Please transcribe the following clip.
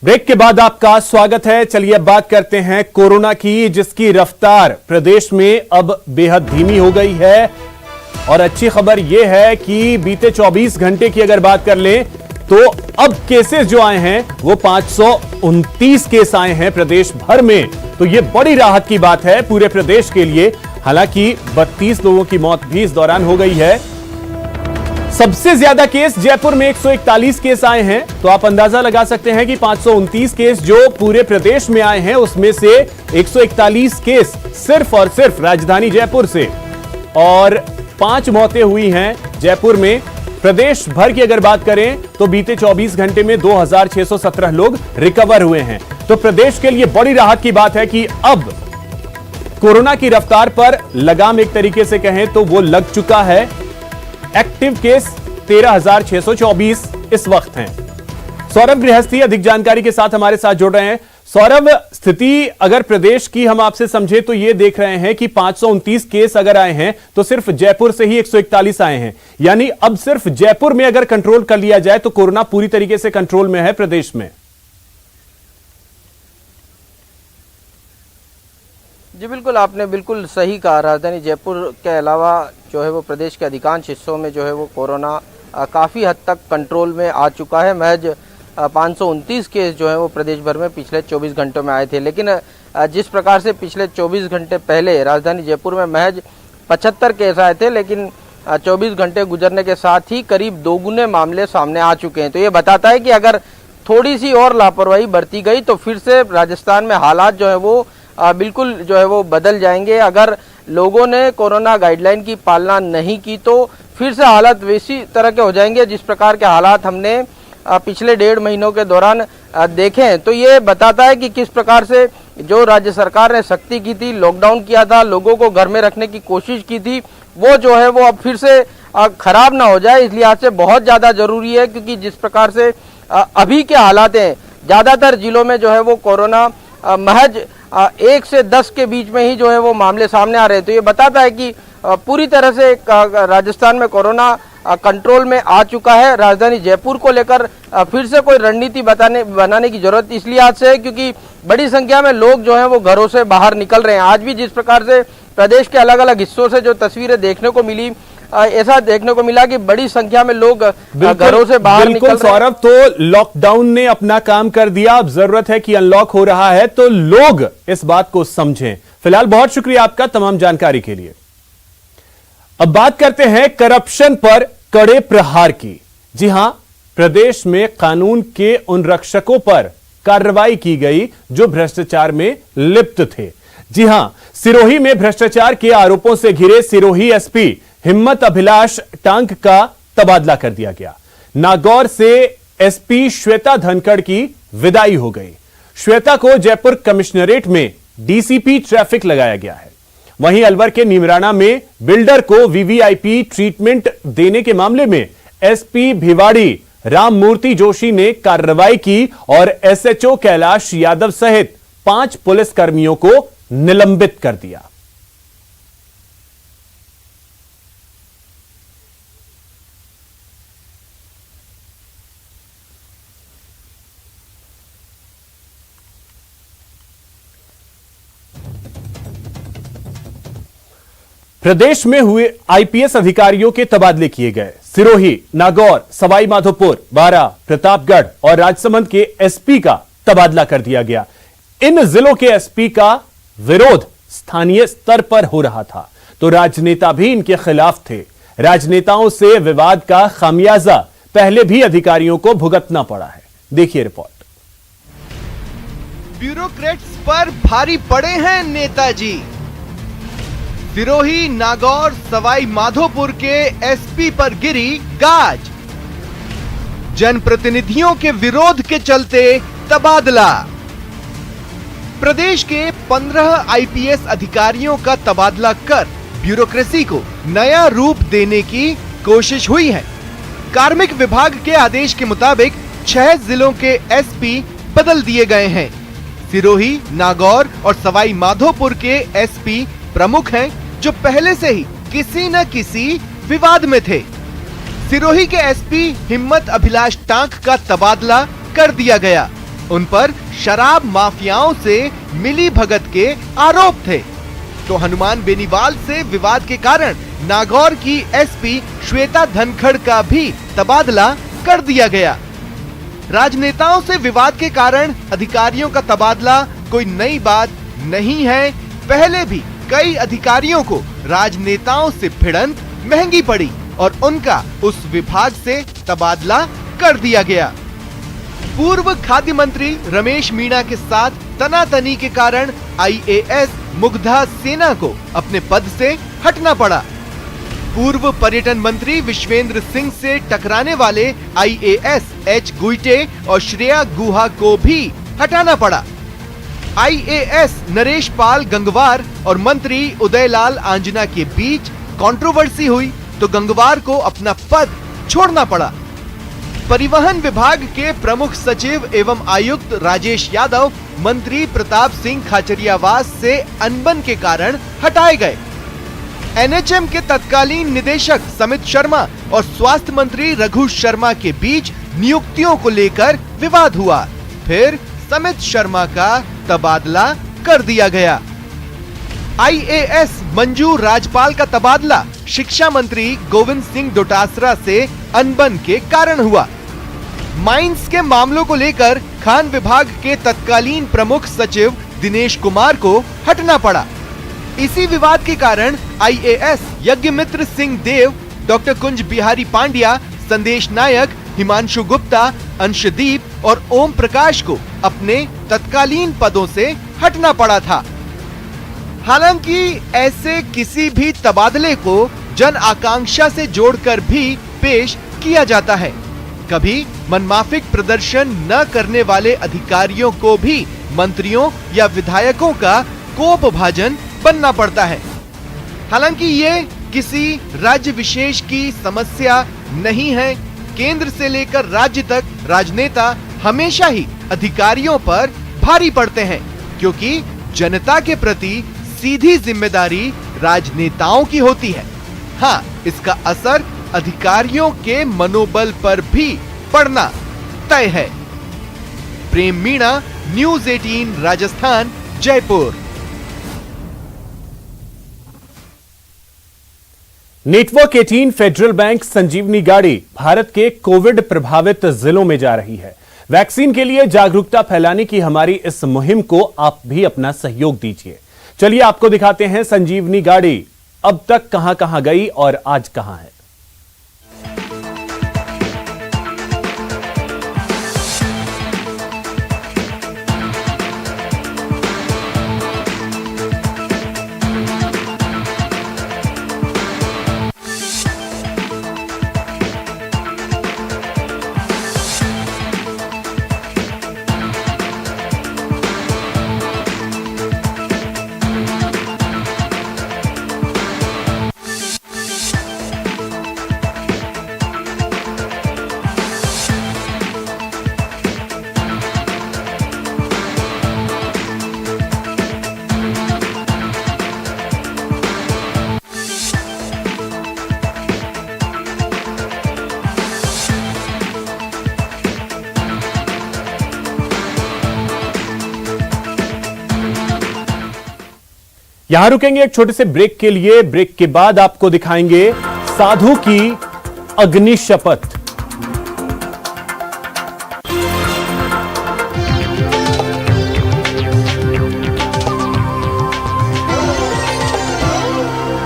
Break के बाद आपका स्वागत है। चलिए अब बात करते हैं कोरोना की, जिसकी रफ्तार प्रदेश में अब बेहद धीमी हो गई है। और अच्छी खबर यह है कि बीते 24 घंटे की अगर बात कर लें तो अब केसेस जो आए हैं वो 529 केस आए हैं प्रदेश भर में। तो ये बड़ी राहत की बात है पूरे प्रदेश के लिए। हालांकि 32 लोगों की मौत भी इस दौरान हो गई है। सबसे ज्यादा केस जयपुर में 141 केस आए हैं। तो आप अंदाजा लगा सकते हैं कि 529 केस जो पूरे प्रदेश में आए हैं उसमें से 141 केस सिर्फ और सिर्फ राजधानी जयपुर से, और 5 मौतें हुई हैं जयपुर में। प्रदेश भर की अगर बात करें तो बीते 24 घंटे में 2617 लोग रिकवर हुए हैं। तो प्रदेश के लिए बड़ी राहत की बात है कि अब कोरोना की रफ्तार पर लगाम एक तरीके से कहें तो वो लग चुका है। एक्टिव केस 13,624 इस वक्त हैं। सौरभ गृहस्थी अधिक जानकारी के साथ हमारे साथ जुड़ रहे हैं। सौरभ, स्थिति अगर प्रदेश की हम आपसे समझे तो ये देख रहे हैं कि 529 केस अगर आए हैं तो सिर्फ जयपुर से ही 141 आए हैं, यानी अब सिर्फ जयपुर में अगर कंट्रोल कर लिया जाए तो कोरोना पूरी तरीके से कंट्रोल में है प्रदेश में। जी बिल्कुल, आपने बिल्कुल सही कहा। राजधानी जयपुर के अलावा जो है वो प्रदेश के अधिकांश हिस्सों में जो है वो कोरोना काफ़ी हद तक कंट्रोल में आ चुका है। महज 529 केस जो है वो प्रदेश भर में पिछले 24 घंटों में आए थे। लेकिन जिस प्रकार से पिछले 24 घंटे पहले राजधानी जयपुर में महज 75 केस आए थे, लेकिन 24 घंटे गुजरने के साथ ही करीब 2 गुने मामले सामने आ चुके हैं। तो ये बताता है कि अगर थोड़ी सी और लापरवाही बरती गई तो फिर से राजस्थान में हालात जो है वो बिल्कुल जो है वो बदल जाएंगे। अगर लोगों ने कोरोना गाइडलाइन की पालना नहीं की तो फिर से हालात वैसी तरह के हो जाएंगे जिस प्रकार के हालात हमने पिछले 1.5 महीनों के दौरान देखे हैं। तो ये बताता है कि किस प्रकार से जो राज्य सरकार ने सख्ती की थी, लॉकडाउन किया था, लोगों को घर में रखने की कोशिश की थी, वो जो है वो अब फिर से खराब ना हो जाए। इस लिहाज से बहुत ज़्यादा जरूरी है, क्योंकि जिस प्रकार से अभी के हालात हैं, ज़्यादातर जिलों में जो है वो कोरोना महज 1 से 10 के बीच में ही जो है वो मामले सामने आ रहे हैं। तो ये बताता है कि पूरी तरह से राजस्थान में कोरोना कंट्रोल में आ चुका है। राजधानी जयपुर को लेकर फिर से कोई रणनीति बनाने की जरूरत इस लिहाज से है क्योंकि बड़ी संख्या में लोग जो हैं वो घरों से बाहर निकल रहे हैं। आज भी जिस प्रकार से प्रदेश के अलग अलग हिस्सों से जो तस्वीरें देखने को मिली, ऐसा देखने को मिला कि बड़ी संख्या में लोग घरों से बाहर निकल रहे हैं। सौरभ, तो लॉकडाउन ने अपना काम कर दिया, अब जरूरत है कि अनलॉक हो रहा है तो लोग इस बात को समझें। फिलहाल बहुत शुक्रिया आपका तमाम जानकारी के लिए। अब बात करते हैं करप्शन पर कड़े प्रहार की। जी हां, प्रदेश में कानून के उन रक्षकों पर कार्रवाई की गई जो भ्रष्टाचार में लिप्त थे। जी हां, सिरोही में भ्रष्टाचार के आरोपों से घिरे सिरोही एसपी हिम्मत अभिलाष टांक का तबादला कर दिया गया। नागौर से एसपी श्वेता धनखड़ की विदाई हो गई। श्वेता को जयपुर कमिश्नरेट में डीसीपी ट्रैफिक लगाया गया है। वहीं अलवर के नीमराना में बिल्डर को वीवीआईपी ट्रीटमेंट देने के मामले में एसपी भिवाड़ी राममूर्ति जोशी ने कार्रवाई की और एसएचओ कैलाश यादव सहित 5 पुलिस कर्मियों को निलंबित कर दिया। प्रदेश में हुए आईपीएस अधिकारियों के तबादले किए गए। सिरोही, नागौर, सवाई माधोपुर, बारां, प्रतापगढ़ और राजसमंद के एसपी का तबादला कर दिया गया। इन जिलों के एसपी का विरोध स्थानीय स्तर पर हो रहा था तो राजनेता भी इनके खिलाफ थे। राजनेताओं से विवाद का खामियाजा पहले भी अधिकारियों को भुगतना पड़ा है। देखिए रिपोर्ट। ब्यूरोक्रेट्स पर भारी पड़े हैं नेताजी। सिरोही, नागौर, सवाई माधोपुर के एसपी पर गिरी गाज। जनप्रतिनिधियों के विरोध के चलते तबादला। प्रदेश के 15 आईपीएस अधिकारियों का तबादला कर ब्यूरोक्रेसी को नया रूप देने की कोशिश हुई है। कार्मिक विभाग के आदेश के मुताबिक 6 जिलों के एसपी बदल दिए गए हैं। सिरोही, नागौर और सवाई माधोपुर के एसपी प्रमुख हैं जो पहले से ही किसी न किसी विवाद में थे। सिरोही के एसपी हिम्मत अभिलाष टांक का तबादला कर दिया गया। उन पर शराब माफियाओं से मिली भगत के आरोप थे। तो हनुमान बेनीवाल से विवाद के कारण नागौर की एसपी श्वेता धनखड़ का भी तबादला कर दिया गया। राजनेताओं से विवाद के कारण अधिकारियों का तबादला कोई नई बात नहीं है। पहले भी कई अधिकारियों को राजनेताओं से भिड़ंत महंगी पड़ी और उनका उस विभाग से तबादला कर दिया गया। पूर्व खाद्य मंत्री रमेश मीणा के साथ तनातनी के कारण आईएएस मुग्धा सेना को अपने पद से हटना पड़ा। पूर्व पर्यटन मंत्री विश्वेंद्र सिंह से टकराने वाले आईएएस एच गुइटे और श्रेया गुहा को भी हटाना पड़ा। आईएएस नरेश पाल गंगवार और मंत्री उदयलाल आंजना के बीच कंट्रोवर्सी हुई तो गंगवार को अपना पद छोड़ना पड़ा। परिवहन विभाग के प्रमुख सचिव एवं आयुक्त राजेश यादव मंत्री प्रताप सिंह खाचरियावास से अनबन के कारण हटाए गए। एनएचएम के तत्कालीन निदेशक समित शर्मा और स्वास्थ्य मंत्री रघु शर्मा के बीच नियुक्तियों को लेकर विवाद हुआ। फिर समित शर्मा का तबादला कर दिया गया। आईएएस मंजू राजपाल का तबादला शिक्षा मंत्री गोविंद सिंह डोटासरा से अनबन के कारण हुआ। माइंस के मामलों को लेकर खान विभाग के तत्कालीन प्रमुख सचिव दिनेश कुमार को हटना पड़ा। इसी विवाद के कारण आईएएस यज्ञमित्र सिंह देव, डॉक्टर कुंज बिहारी पांड्या, संदेश नायक, हिमांशु गुप्ता, अंशदीप और ओम प्रकाश को अपने तत्कालीन पदों से हटना पड़ा था। हालांकि ऐसे किसी भी तबादले को जन आकांक्षा से जोड़कर भी पेश किया जाता है। कभी मनमाफिक प्रदर्शन न करने वाले अधिकारियों को भी मंत्रियों या विधायकों का कोपभाजन बनना पड़ता है। हालांकि ये किसी राज्य विशेष की समस्या नहीं है। केंद्र से लेकर राज्य तक राजनेता हमेशा ही अधिकारियों पर भारी पड़ते हैं, क्योंकि जनता के प्रति सीधी जिम्मेदारी राजनेताओं की होती है। हाँ, इसका असर अधिकारियों के मनोबल पर भी पड़ना तय है। Prem Meena, News 18 Rajasthan, Jaipur. Network 18 Federal Bank Sanjeevani गाड़ी भारत के कोविड प्रभावित जिलों में जा रही है। वैक्सीन के लिए जागरूकता फैलाने की हमारी इस मुहिम को आप भी अपना सहयोग दीजिए। चलिए आपको दिखाते हैं संजीवनी गाड़ी अब तक कहां कहां गई और आज कहां है। यहां रुकेंगे एक छोटे से ब्रेक के लिए। ब्रेक के बाद आपको दिखाएंगे साधु की अग्नि शपथ।